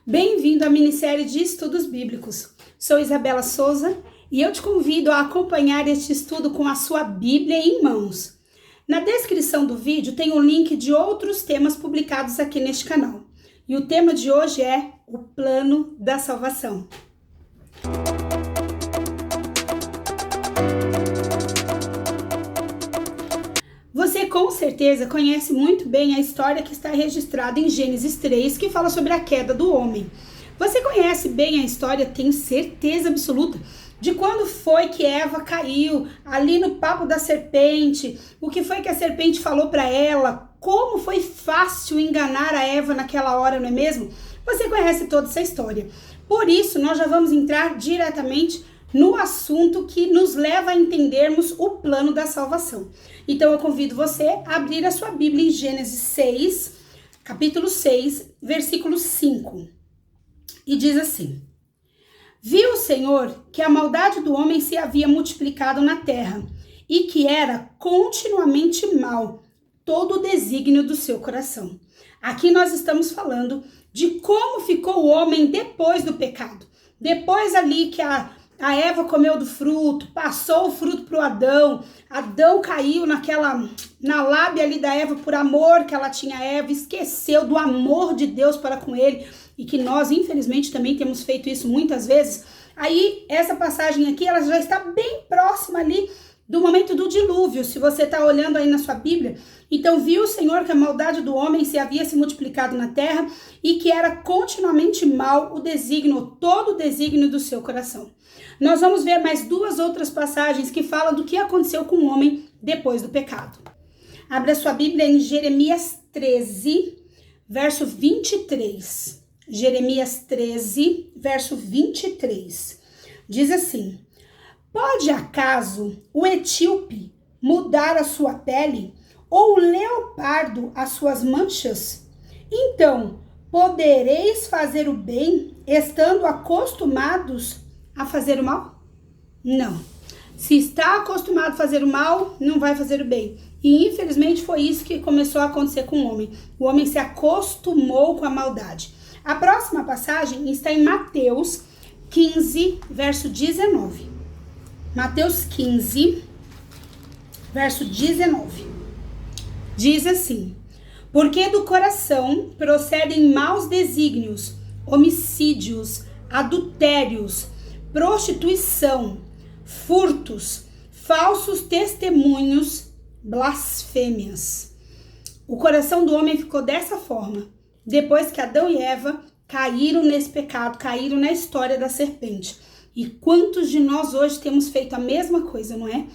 Bem-vindo à minissérie de estudos bíblicos. Sou Isabela Souza e eu te convido a acompanhar este estudo com a sua Bíblia em mãos. Na descrição do vídeo tem um link de outros temas publicados aqui neste canal. E o tema de hoje é o plano da salvação. Você com certeza conhece muito bem a história que está registrada em Gênesis 3, que fala sobre a queda do homem. Você conhece bem a história, tenho certeza absoluta, de quando foi que Eva caiu, ali no papo da serpente, o que foi que a serpente falou para ela, como foi fácil enganar a Eva naquela hora, não é mesmo? Você conhece toda essa história. Por isso, nós já vamos entrar diretamente no assunto que nos leva a entendermos o plano da salvação. Então eu convido você a abrir a sua Bíblia em Gênesis 6, capítulo 6, versículo 5. E diz assim: Viu o Senhor que a maldade do homem se havia multiplicado na terra, e que era continuamente mal todo o desígnio do seu coração. Aqui nós estamos falando de como ficou o homem depois do pecado. Depois ali que a Eva comeu do fruto, passou o fruto para o Adão. Adão caiu na lábia ali da Eva por amor que ela tinha a Eva, esqueceu do amor de Deus para com ele, e que nós, infelizmente, também temos feito isso muitas vezes. Aí, essa passagem aqui, ela já está bem próxima ali do momento do dilúvio, se você está olhando aí na sua Bíblia. Então, viu o Senhor que a maldade do homem se havia se multiplicado na terra e que era continuamente mal todo o desígnio do seu coração. Nós vamos ver mais duas outras passagens que falam do que aconteceu com o homem depois do pecado. Abra sua Bíblia em Jeremias 13, verso 23. Jeremias 13, verso 23. Diz assim: Pode acaso o etíope mudar a sua pele, ou o leopardo as suas manchas? Então, podereis fazer o bem, estando acostumados a fazer o mal? Não. Se está acostumado a fazer o mal, não vai fazer o bem. E infelizmente foi isso que começou a acontecer com o homem. O homem se acostumou com a maldade. A próxima passagem está em Mateus 15, verso 19. Mateus 15, verso 19. Diz assim: Porque do coração procedem maus desígnios, homicídios, adultérios, prostituição, furtos, falsos testemunhos, blasfêmias. O coração do homem ficou dessa forma, depois que Adão e Eva caíram nesse pecado, caíram na história da serpente. E quantos de nós hoje temos feito a mesma coisa, não é?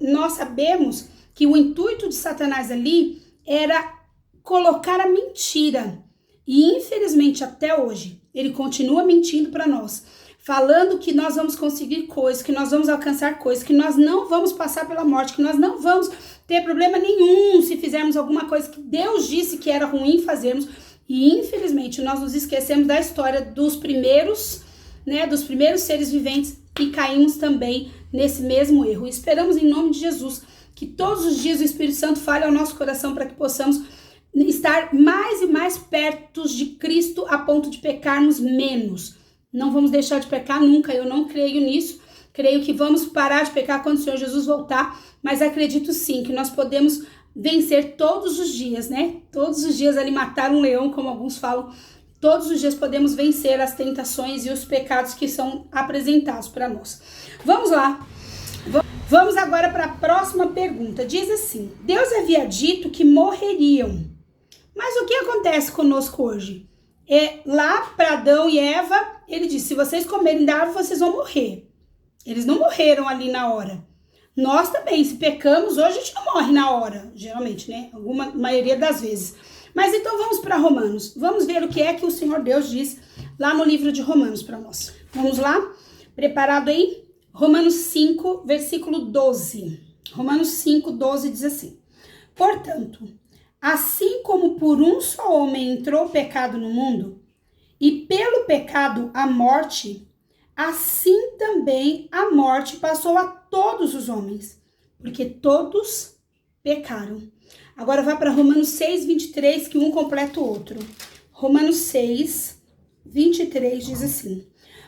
Nós sabemos que o intuito de Satanás ali era colocar a mentira. E infelizmente até hoje ele continua mentindo para nós, falando que nós vamos conseguir coisas, que nós vamos alcançar coisas, que nós não vamos passar pela morte, que nós não vamos ter problema nenhum se fizermos alguma coisa que Deus disse que era ruim fazermos. E infelizmente nós nos esquecemos da história dos primeiros seres viventes e caímos também nesse mesmo erro. Esperamos em nome de Jesus que todos os dias o Espírito Santo fale ao nosso coração para que possamos estar mais e mais perto de Cristo a ponto de pecarmos menos. Não vamos deixar de pecar nunca, eu não creio nisso. Creio que vamos parar de pecar quando o Senhor Jesus voltar, mas acredito sim que nós podemos vencer todos os dias, né? Todos os dias ali matar um leão, como alguns falam. Todos os dias podemos vencer as tentações e os pecados que são apresentados para nós. Vamos lá. Vamos agora para a próxima pergunta. Diz assim: Deus havia dito que morreriam. Mas o que acontece conosco hoje? Lá para Adão e Eva, ele disse: se vocês comerem da árvore, vocês vão morrer. Eles não morreram ali na hora. Nós também, se pecamos, hoje a gente não morre na hora, geralmente, né? Maioria das vezes. Mas então vamos para Romanos. Vamos ver o que é que o Senhor Deus diz lá no livro de Romanos para nós. Vamos lá? Preparado aí? Romanos 5, versículo 12. Romanos 5, 12 diz assim: Portanto, assim como por um só homem entrou o pecado no mundo, e pelo pecado a morte, assim também a morte passou a todos os homens, porque todos pecaram. Agora vai para Romanos 6, 23, que um completa o outro. Romanos 6, 23 diz assim: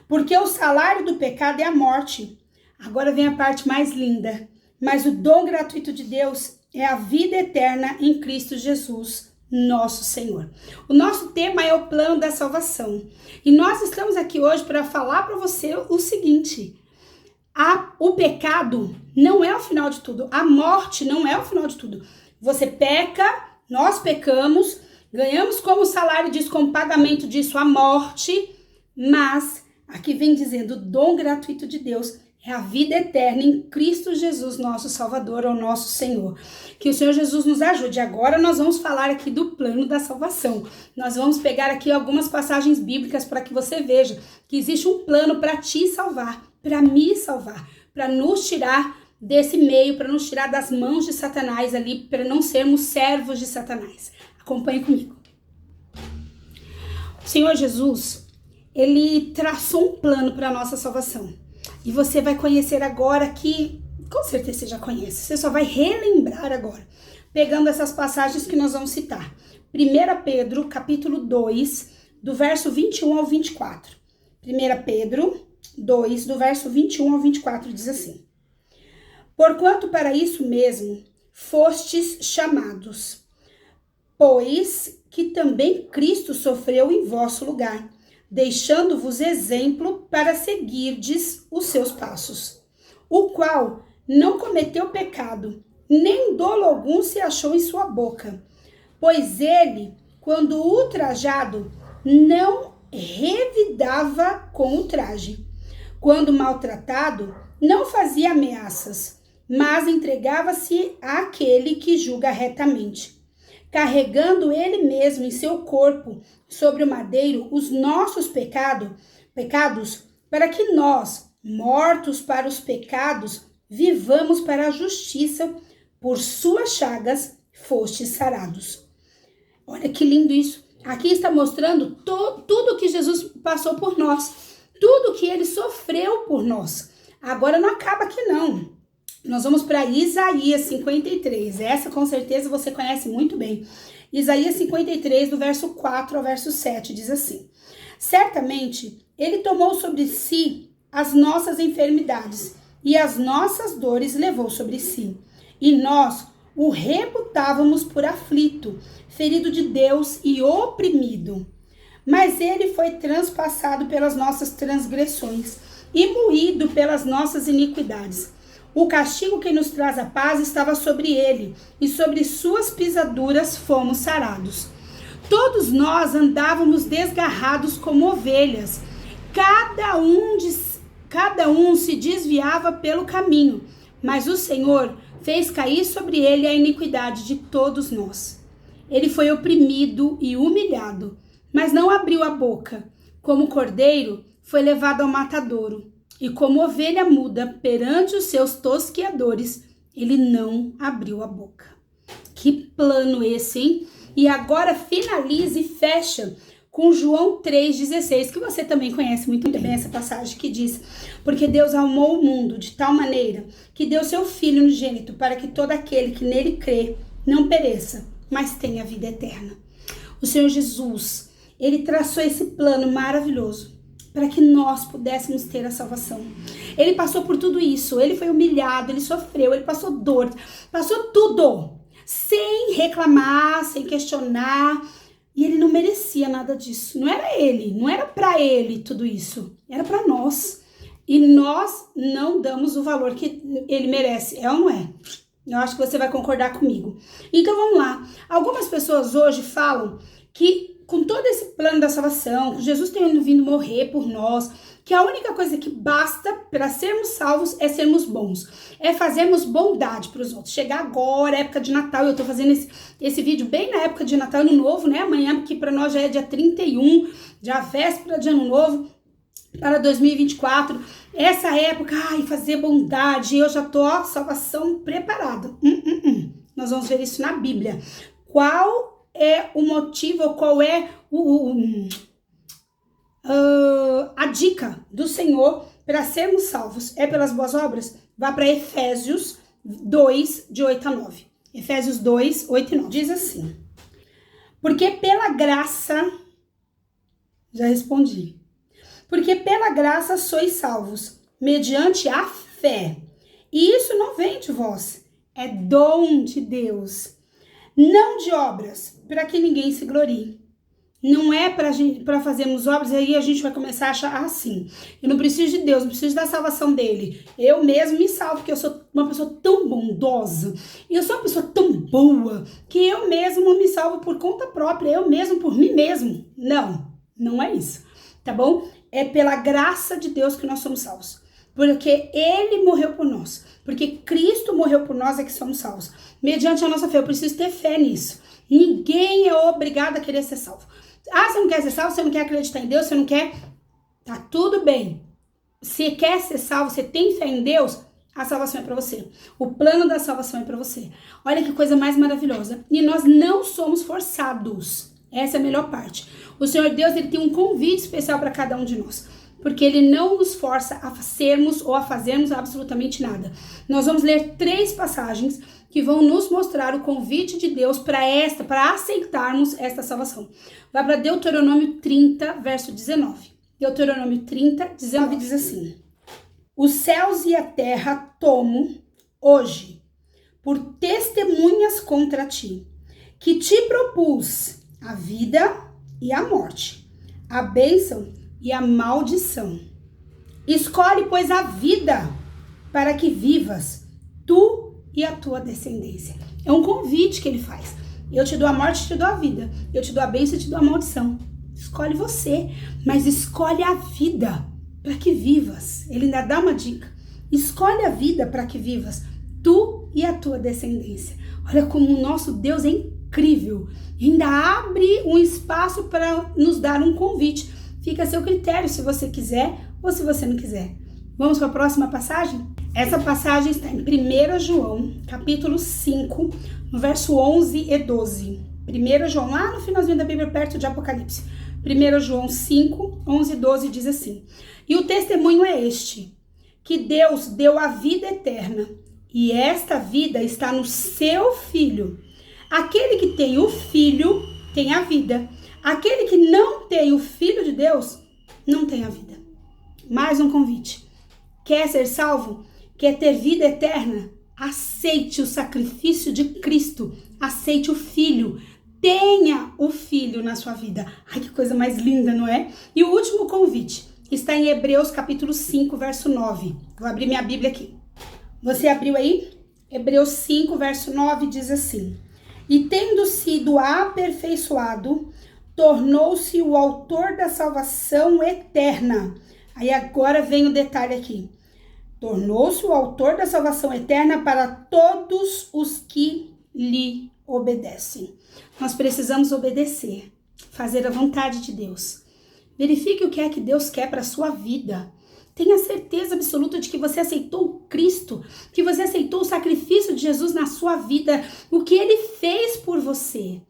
porque o salário do pecado é a morte. Agora vem a parte mais linda. Mas o dom gratuito de Deus é a vida eterna em Cristo Jesus, nosso Senhor. O nosso tema é o plano da salvação. E nós estamos aqui hoje para falar para você o seguinte: o pecado não é o final de tudo. A morte não é o final de tudo. Você peca, nós pecamos, ganhamos como salário disso, como pagamento disso, a morte, mas aqui vem dizendo, o dom gratuito de Deus é a vida eterna em Cristo Jesus, nosso Salvador, ou nosso Senhor. Que o Senhor Jesus nos ajude. Agora nós vamos falar aqui do plano da salvação. Nós vamos pegar aqui algumas passagens bíblicas para que você veja que existe um plano para te salvar, para me salvar, para nos tirar desse meio, para nos tirar das mãos de Satanás ali, para não sermos servos de Satanás. Acompanhe comigo. O Senhor Jesus, ele traçou um plano para a nossa salvação. E você vai conhecer agora que, com certeza você já conhece, você só vai relembrar agora, pegando essas passagens que nós vamos citar. 1 Pedro, capítulo 2, do verso 21 ao 24. 1 Pedro 2, do verso 21 ao 24, diz assim: porquanto para isso mesmo fostes chamados, pois que também Cristo sofreu em vosso lugar, deixando-vos exemplo para seguirdes os seus passos, o qual não cometeu pecado, nem dolo algum se achou em sua boca, pois ele, quando ultrajado, não revidava com ultraje, quando maltratado, não fazia ameaças, mas entregava-se àquele que julga retamente, carregando ele mesmo em seu corpo sobre o madeiro os nossos pecados, para que nós, mortos para os pecados, vivamos para a justiça, por suas chagas fostes sarados. Olha que lindo isso. Aqui está mostrando tudo que Jesus passou por nós, tudo que ele sofreu por nós. Agora não acaba aqui não. Nós vamos para Isaías 53. Essa com certeza você conhece muito bem. Isaías 53, do verso 4 ao verso 7, diz assim: certamente ele tomou sobre si as nossas enfermidades e as nossas dores levou sobre si. E nós o reputávamos por aflito, ferido de Deus e oprimido. Mas ele foi transpassado pelas nossas transgressões e moído pelas nossas iniquidades. O castigo que nos traz a paz estava sobre ele, e sobre suas pisaduras fomos sarados. Todos nós andávamos desgarrados como ovelhas, cada um se desviava pelo caminho, mas o Senhor fez cair sobre ele a iniquidade de todos nós. Ele foi oprimido e humilhado, mas não abriu a boca. Como cordeiro, foi levado ao matadouro. E como ovelha muda perante os seus tosqueadores, ele não abriu a boca. Que plano esse, hein? E agora finaliza e fecha com João 3,16, que você também conhece muito bem essa passagem que diz: porque Deus amou o mundo de tal maneira que deu seu Filho unigênito para que todo aquele que nele crê não pereça, mas tenha vida eterna. O Senhor Jesus, ele traçou esse plano maravilhoso para que nós pudéssemos ter a salvação. Ele passou por tudo isso, ele foi humilhado, ele sofreu, ele passou dor, passou tudo, sem reclamar, sem questionar, e ele não merecia nada disso. Não era ele, não era para ele tudo isso, era para nós. E nós não damos o valor que ele merece, é ou não é? Eu acho que você vai concordar comigo. Então vamos lá. Algumas pessoas hoje falam que com todo esse plano da salvação, Jesus tendo vindo morrer por nós, que a única coisa que basta para sermos salvos é sermos bons, é fazermos bondade para os outros. Chegar agora, época de Natal, eu tô fazendo esse vídeo bem na época de Natal, Ano Novo, né? Amanhã, que para nós já é dia 31, já véspera de Ano Novo, para 2024. Essa época, fazer bondade, eu já tô, salvação preparada. Nós vamos ver isso na Bíblia. Qual é o motivo, qual é a dica do Senhor para sermos salvos? É pelas boas obras? Vá para Efésios 2, de 8 a 9. Efésios 2, 8 e 9. Diz assim: porque pela graça Já respondi. Porque pela graça sois salvos, mediante a fé. E isso não vem de vós, é dom de Deus. Não de obras, para que ninguém se glorie. Não é para fazermos obras e aí a gente vai começar a achar assim. Eu não preciso de Deus, não preciso da salvação dele. Eu mesmo me salvo, porque eu sou uma pessoa tão bondosa. E eu sou uma pessoa tão boa que eu mesmo me salvo por conta própria. Eu mesmo por mim mesmo. Não, não é isso. Tá bom? É pela graça de Deus que nós somos salvos. Porque ele morreu por nós. Porque Cristo morreu por nós é que somos salvos. Mediante a nossa fé, eu preciso ter fé nisso. Ninguém é obrigado a querer ser salvo. Ah, você não quer ser salvo, você não quer acreditar em Deus, você não quer... Tá tudo bem. Se quer ser salvo, você tem fé em Deus, a salvação é para você. O plano da salvação é para você. Olha que coisa mais maravilhosa. E nós não somos forçados. Essa é a melhor parte. O Senhor Deus, ele tem um convite especial para cada um de nós. Porque ele não nos força a sermos ou a fazermos absolutamente nada. Nós vamos ler 3 passagens que vão nos mostrar o convite de Deus para aceitarmos esta salvação. Vai para Deuteronômio 30, verso 19. Deuteronômio 30, 19 diz assim: os céus e a terra tomo hoje por testemunhas contra ti, que te propus a vida e a morte, a bênção e a maldição. Escolhe, pois, a vida para que vivas, tu e a tua descendência. É um convite que ele faz. Eu te dou a morte, te dou a vida. Eu te dou a bênção, te dou a maldição. Escolhe você, mas escolhe a vida para que vivas. Ele ainda dá uma dica. Escolhe a vida para que vivas, tu e a tua descendência. Olha como o nosso Deus é incrível. E ainda abre um espaço para nos dar um convite. Fica a seu critério se você quiser ou se você não quiser. Vamos para a próxima passagem? Essa passagem está em 1 João, capítulo 5, no verso 11 e 12. 1 João, lá no finalzinho da Bíblia, perto de Apocalipse. 1 João 5, 11 e 12 diz assim: e o testemunho é este, que Deus deu a vida eterna, e esta vida está no seu Filho. Aquele que tem o Filho tem a vida. Aquele que não tem o Filho de Deus não tem a vida. Mais um convite. Quer ser salvo? Quer ter vida eterna? Aceite o sacrifício de Cristo. Aceite o Filho. Tenha o Filho na sua vida. Ai, que coisa mais linda, não é? E o último convite está em Hebreus capítulo 5, verso 9. Vou abrir minha Bíblia aqui. Você abriu aí? Hebreus 5, verso 9 diz assim: e tendo sido aperfeiçoado, tornou-se o autor da salvação eterna. Aí agora vem o detalhe aqui. Tornou-se o autor da salvação eterna para todos os que lhe obedecem. Nós precisamos obedecer, fazer a vontade de Deus. Verifique o que é que Deus quer para a sua vida. Tenha certeza absoluta de que você aceitou Cristo, que você aceitou o sacrifício de Jesus na sua vida, o que ele fez por você.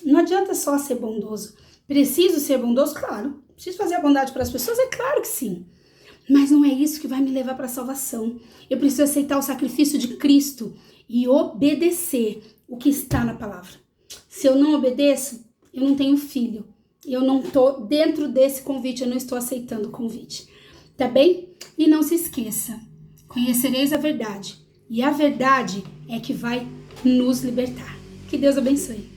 Não adianta só ser bondoso. Preciso ser bondoso? Claro. Preciso fazer a bondade para as pessoas? É claro que sim. Mas não é isso que vai me levar para a salvação. Eu preciso aceitar o sacrifício de Cristo e obedecer o que está na palavra. Se eu não obedeço, eu não tenho filho. Eu não estou dentro desse convite, eu não estou aceitando o convite. Tá bem? E não se esqueça, conhecereis a verdade. E a verdade é que vai nos libertar. Que Deus abençoe.